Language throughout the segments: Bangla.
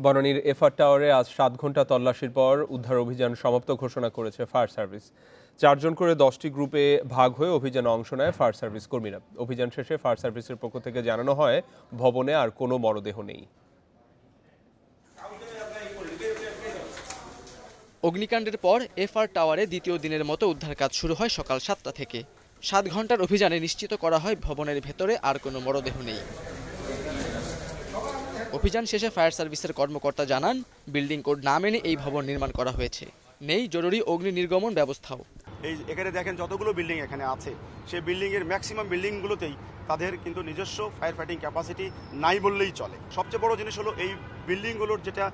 বনানীর এফআর টাওয়ারে আজ 7 ঘন্টা তল্লাশির পর উদ্ধার অভিযান সমাপ্ত ঘোষণা করেছে ফায়ার সার্ভিস। 4 জন করে 10টি গ্রুপে ভাগ হয়ে অভিযানে অংশ নেয় ফায়ার সার্ভিস কর্মীরা। অভিযান শেষে ফায়ার সার্ভিসের পক্ষ থেকে জানানো হয় ভবনে আর কোনো মরদেহ নেই। অগ্নিকাণ্ডের পর এফআর টাওয়ারে দ্বিতীয় দিনের মতো উদ্ধার কাজ শুরু হয় সকাল 7টা থেকে। 7 ঘন্টার অভিযানে নিশ্চিত করা হয় ভবনের ভেতরে আর কোনো মরদেহ নেই। অভিযান শেষে ফায়ার সার্ভিসের কর্মকর্তা জানান, বিল্ডিং কোড না মেনে এই ভবন নির্মাণ করা হয়েছে। নেই জরুরি অগ্নি নির্গমন ব্যবস্থাও। এখানে দেখেন যতগুলো বিল্ডিং এখানে আছে, সেই বিল্ডিংয়ের ম্যাক্সিমাম বিল্ডিংগুলোতেই তাদের কিন্তু নিজস্ব ফায়ার ফাইটিং ক্যাপাসিটি নাই বললেই চলে। সবচেয়ে বড় জিনিস হলো এই বিল্ডিংগুলোর যেটা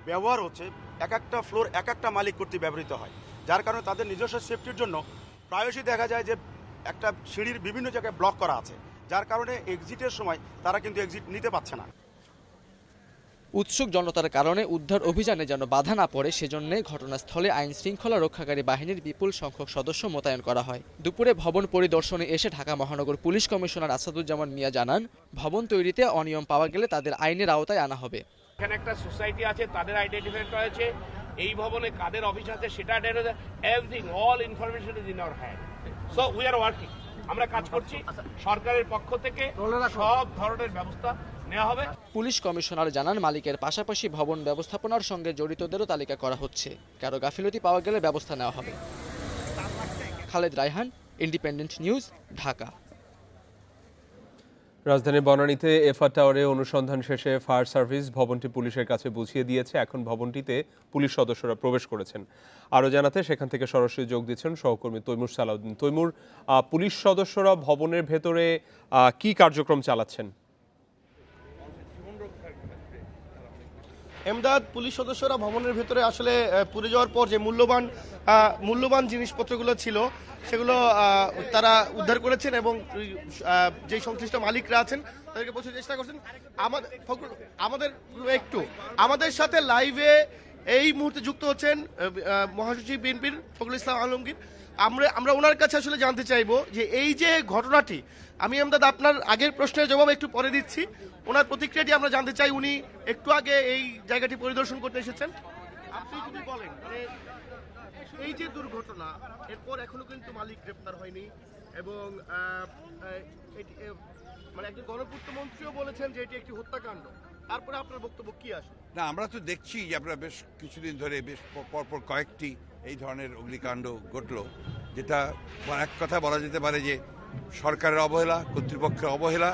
ব্যবহার হচ্ছে, এক একটা ফ্লোর এক একটা মালিক কর্তৃক ব্যবহৃত হয়, যার কারণে তাদের নিজস্ব সেফটির জন্য প্রায়শই দেখা যায় যে একটা সিঁড়ির বিভিন্ন জায়গায় ব্লক করা আছে, যার কারণে এক্সিটের সময় তারা কিন্তু এক্সিট নিতে পারছে না। উৎসুক জনতার কারণে উদ্ধার অভিযানে যেন বাধা না পড়ে সেজন্য ঘটনাস্থলে আইন শৃঙ্খলা রক্ষাকারী বাহিনীর বিপুল সংখ্যক সদস্য মোতায়েন করা হয়। দুপুরে ভবন পরিদর্শনে এসে ঢাকা মহানগর পুলিশ কমিশনার আসাদুজ্জামান মিয়া জানান, ভবন তৈরিতে অনিয়ম পাওয়া গেলে তাদের আইনের আওতায় আনা হবে। এখানে একটা সোসাইটি আছে, তাদের আইডেন্টিফাই করা হয়েছে, এই ভবনে কাদের অফিস আছে সেটা everything, all information is in our hand. So we are working, আমরা কাজ করছি। সরকারের পক্ষ থেকে সব ধরনের ব্যবস্থা নেওয়া হবে। পুলিশ কমিশনার জানান, মালিকের পাশাপাশি ভবন ব্যবস্থাপনার সঙ্গে জড়িতদেরও তালিকা করা হচ্ছে। কারো গাফিলতি পাওয়া গেলে ব্যবস্থা নেওয়া হবে। Khaled Raihan, independent news, Dhaka. রাজধানীর বনানীতে এফআর টাওয়ারে অনুসন্ধান শেষে ফায়ার সার্ভিস ভবনটি পুলিশের কাছে বুঝিয়ে দিয়েছে। এখন ভবনটিতে পুলিশ সদস্যরা প্রবেশ করেছেন। আরও জানাতে সেখান থেকে সরাসরি যোগ দিচ্ছেন সহকর্মী তৈমুর সালাউদ্দিন। তৈমুর, পুলিশ সদস্যরা ভবনের ভেতরে কি কার্যক্রম চালাচ্ছেন? এমদাদ, পুলিশ সদস্যরা ভবনের ভেতরে আসলে পুড়ে যাওয়ার পর যে মূল্যবান জিনিসপত্রগুলো ছিল সেগুলো তারা উদ্ধার করেছেন এবং যে সংশ্লিষ্ট মালিকরা আছেন তাদেরকে পৌঁছার চেষ্টা করছেন। আমাদের সাথে লাইভে এই মুহূর্তে যুক্ত হচ্ছেন মহাসচিব বিএনপির ফখরুল ইসলাম আলমগীর। আমরা ওনার কাছে আসলে জানতে চাইবো যে এই যে ঘটনাটি, আমি এমদাদ আপনার আগের প্রশ্নের জবাব একটু পরে দিচ্ছি, ওনার প্রতিক্রিয়াটি আমরা জানতে চাই। উনি একটু আগে এই জায়গাটি পরিদর্শন করতে এসেছেন। আপনি যদি বলেন, এই যে দুর্ঘটনা, এরপর এখনো কিন্তু মালিক গ্রেপ্তার হয়নি এবং মানে একজন গণপূর্ত মন্ত্রীও বলেছেন যে এটি একটি হত্যাকাণ্ড। তারপরে আপনার বক্তব্য কি আসে? না, আমরা তো দেখছি যে আপনারা বেশ কিছুদিন ধরে বেশ পরপর কয়েকটি এই ধরনের অগ্নিকাণ্ড ঘটলো, যেটা এক কথা বলা যেতে পারে যে সরকারের অবহেলা, কর্তৃপক্ষের অবহেলা,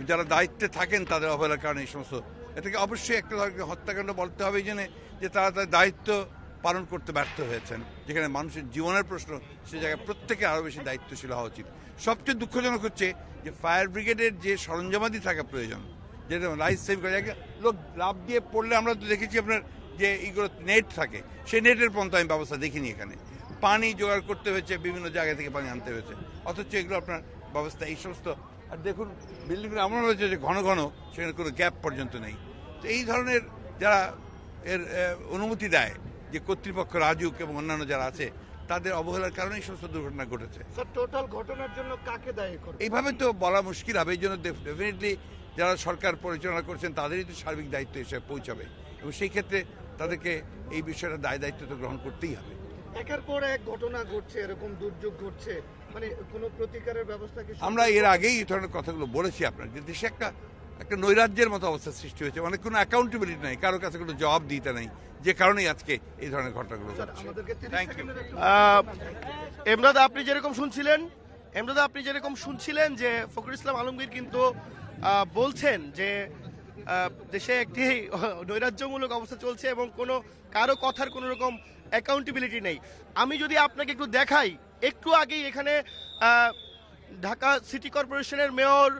যারা দায়িত্বে থাকেন তাদের অবহেলার কারণে এই সমস্ত, এটাকে অবশ্যই একটা হত্যাকাণ্ড বলতে হবে এই জন্য যে তারা তাদের দায়িত্ব পালন করতে ব্যর্থ হয়েছেন। যেখানে মানুষের জীবনের প্রশ্ন, সে জায়গায় প্রত্যেকে আরও বেশি দায়িত্বশীল হওয়া উচিত। সবচেয়ে দুঃখজনক হচ্ছে যে ফায়ার ব্রিগেডের যে সরঞ্জামাদি থাকা প্রয়োজন, যেটা লাইফ সেভ করে, লোক লাভ দিয়ে পড়লে আমরা তো দেখেছি আপনার যে এইগুলো নেট থাকে, সেই নেটের পর্যন্ত আমি ব্যবস্থা দেখিনি। এখানে পানি জোগাড় করতে হয়েছে, বিভিন্ন জায়গা থেকে পানি আনতে হয়েছে, অথচ এগুলো আপনার ব্যবস্থা এই সমস্ত। আর দেখুন বিল্ডিংগুলো এমন হয়েছে যে ঘন ঘন, সেখানে কোনো গ্যাপ পর্যন্ত নেই। তো এই ধরনের যারা এর অনুমতি দেয়, যে কর্তৃপক্ষ রাজুক এবং অন্যান্য যারা আছে, তাদের অবহেলার কারণে এই সমস্ত দুর্ঘটনা ঘটেছে। টোটাল ঘটনার জন্য কাকে দায়ী করবে এইভাবে তো বলা মুশকিল হবে। এই জন্য ডেফিনেটলি যারা সরকার পরিচালনা করছেন তাদেরই তো সার্বিক দায়িত্ব হিসেবে পৌঁছাবে এবং সেই ক্ষেত্রে তাদেরকে এই বিষয়টা দায়িত্ব তো গ্রহণ করতেই হবে। একের পর এক ঘটনা ঘটছে, এরকম দুর্যোগ ঘটছে, মানে কোনো প্রতিকারের ব্যবস্থা কি? আমরা এর আগেই এই ধরনের কথাগুলো বলেছি আপনার, যে দেশে একটা নৈরাজ্যের মতো অবস্থা সৃষ্টি হয়েছে, মানে কোনো অ্যাকাউন্টেবিলিটি নেই, কারো কাছে কোনো জবাব দিতে নেই, যে কারণেই আজকে এই ধরনের ঘটনাগুলো ঘটছে। এমদাদ, আপনি যেরকম শুনছিলেন যে ফখরুল ইসলাম আলমগীর কিন্তু বলছেন যে দেশে একটি নৈরাজ্যমূলক অবস্থা চলছে এবং কারো কথার কোনো রকম অ্যাকাউন্টেবিলিটি নেই। আমি যদি আপনাকে একটু দেখাই, একটু আগেই এখানে ঢাকা সিটি কর্পোরেশনের মেয়র,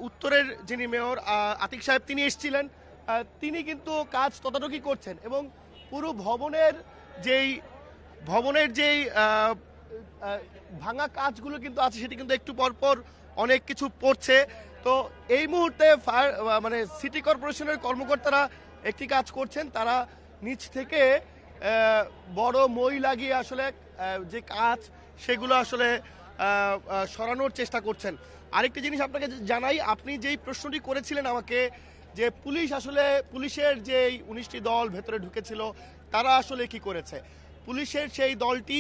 উত্তরের যিনি মেয়র আতিক সাহেব, তিনি এসেছিলেন। তিনি কিন্তু কাজ তদারকি করছেন এবং পুরো ভবনের যেই ভাঙা কাজগুলো কিন্তু আছে, সেটি কিন্তু একটু পরপর অনেক কিছু পড়ছে। তো এই মুহূর্তে সিটি কর্পোরেশনের কর্মকর্তারা একটি কাজ করছেন, তারা নিচ থেকে বড় মই লাগিয়ে আসলে যে কাজ সেগুলো আসলে সরানোর চেষ্টা করছেন। আরেকটি জিনিস আপনাকে জানাই, আপনি যেই প্রশ্নটি করেছিলেন আমাকে যে পুলিশ আসলে পুলিশের যে 19টি দল ভেতরে ঢুকেছিল তারা আসলে কি করেছে। পুলিশের সেই দলটি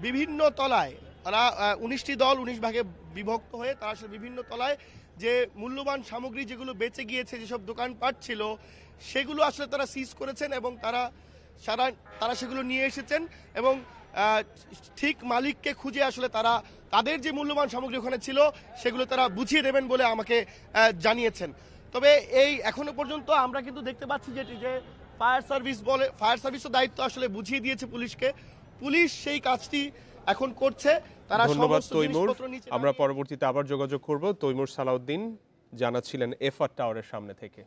বিভিন্ন তলায়, তারা 19টি দল 19 ভাগে বিভক্ত হয়ে তারা আসলে বিভিন্ন তলায় যে মূল্যবান সামগ্রী যেগুলো বেঁচে গিয়েছে, যেসব দোকানপাট ছিল সেগুলো আসলে তারা সিজ করেছেন এবং তারা সেগুলো নিয়ে এসেছেন এবং ঠিক মালিককে খুঁজে আসলে তারা তাদের যে মূল্যবান সামগ্রী ওখানে ছিল সেগুলো তারা বুঝিয়ে দেবেন বলে আমাকে জানিয়েছেন। তবে এই এখনো পর্যন্ত আমরা কিন্তু দেখতে পাচ্ছি যে ফায়ার সার্ভিসও দায়িত্ব আসলে বুঝিয়ে দিয়েছে পুলিশকে, পুলিশ সেই কাজটি এখন করছে। তারা ধন্যবাদ সমস্ত তৈমুর। জিনিসপত্র নিচে আমরা নামিয়ে- পরবর্তীতে আবার যোগাযোগ করব। তৈমুর সালাউদ্দিন জানাচ্ছিলেন এফআর টাওয়ারের সামনে থেকে।